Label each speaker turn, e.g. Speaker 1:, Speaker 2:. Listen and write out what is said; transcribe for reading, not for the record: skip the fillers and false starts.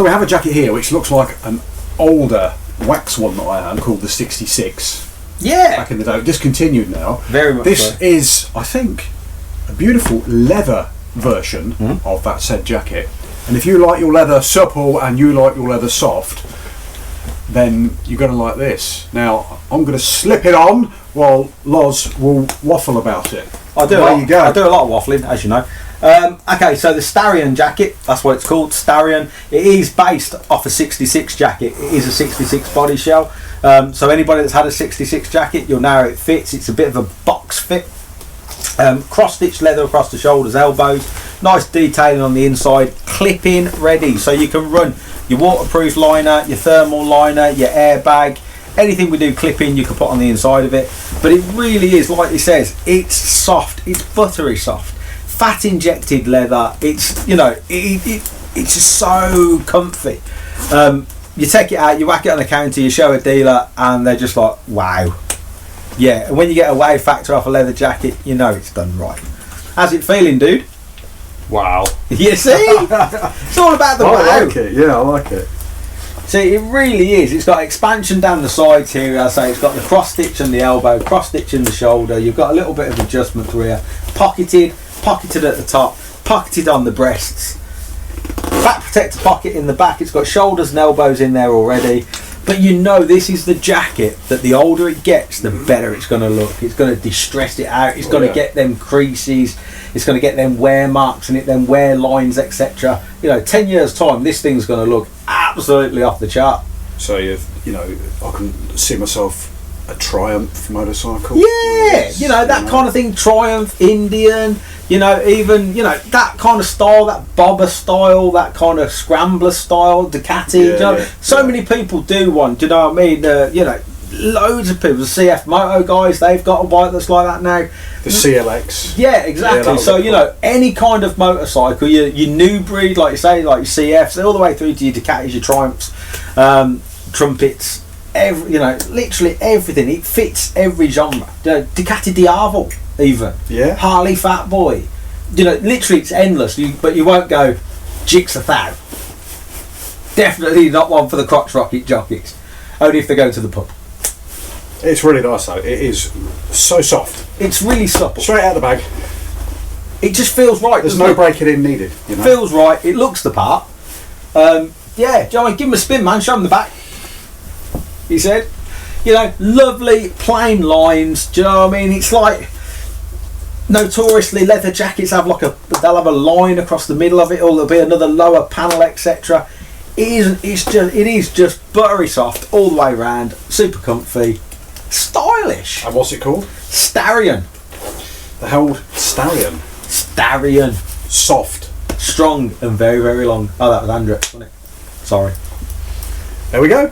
Speaker 1: So we have a jacket here which looks like an older wax one that I had called the 66.
Speaker 2: Yeah.
Speaker 1: Back in the day, discontinued now.
Speaker 2: Very much
Speaker 1: This
Speaker 2: so.
Speaker 1: is, I think, a beautiful leather version of that said jacket. And if you like your leather supple and you like your leather soft, then you're going to like this. Now, I'm going to slip it on while Loz will waffle about it.
Speaker 2: I do a lot of waffling, as you know. Okay, so the Starien jacket, that's what it's called, Starien. It is based off a 66 jacket. It is a 66 body shell. So anybody that's had a 66 jacket, you'll know how it fits. It's a bit of a box fit. Cross-stitched leather across the shoulders, elbows. Nice detailing on the inside. Clip-in ready. So you can run your waterproof liner, your thermal liner, your airbag. Anything we do clip-in, you can put on the inside of it. But it really is, like it says, it's soft. It's buttery soft. Fat injected leather. It's, you know, it's just so comfy. You take it out, you whack it on the counter, you show a dealer, and they're just like, wow. Yeah, and when you get a wow factor off a leather jacket, you know it's done right. How's it feeling, dude?
Speaker 1: Wow.
Speaker 2: You see? It's all about the wow.
Speaker 1: I like it, yeah, I like it.
Speaker 2: See, it really is. It's got expansion down the sides here, as I say. It's got the cross stitch on the elbow, cross stitch in the shoulder. You've got a little bit of adjustment through here. Pocketed at the top, pocketed on the breasts. Back protector pocket in the back. It's got shoulders and elbows in there already. But you know, this is the jacket that the older it gets, the better it's going to look. It's going to distress it out. It's going to get them creases. It's going to get them wear marks in it, them wear lines, etc. You know, 10 years time, this thing's going to look absolutely off the chart.
Speaker 1: So you know, I can see myself a Triumph motorcycle.
Speaker 2: Yeah, you know, that kind of thing. Triumph, Indian. You know, even, you know, that kind of style, that bobber style, that kind of scrambler style, Ducati. So many people do one, do you know what I mean? You know, loads of people, the CF Moto guys, they've got a bike that's like that now.
Speaker 1: The CLX.
Speaker 2: Yeah, exactly. So, you know, any kind of motorcycle, your new breed, like you say, like your CFs, all the way through to your Ducatis, your Triumphs, trumpets, you know, literally everything. It fits every genre. You know, Ducati Diavol. Even Harley Fat Boy, you know, literally it's endless. But you won't go Jigsaw Thou. Definitely not one for the crotch rocket jockeys. Only if they go to the pub.
Speaker 1: It's really nice though. It is so soft.
Speaker 2: It's really supple.
Speaker 1: Straight out the bag.
Speaker 2: It just feels right.
Speaker 1: There's no breaking in needed. You know?
Speaker 2: Feels right. It looks the part. Yeah, Johnny, give him a spin, man. Show him the back. He said, you know, lovely plain lines. Do you know what I mean? It's like, notoriously leather jackets have like they'll have a line across the middle of it, or there'll be another lower panel, etc. It is just buttery soft all the way around, super comfy, stylish.
Speaker 1: And what's it called?
Speaker 2: Starien.
Speaker 1: The Held Starien.
Speaker 2: Starien.
Speaker 1: Soft.
Speaker 2: Strong and very, very long. Oh, that was Andrew, wasn't it? Sorry.
Speaker 1: There we go.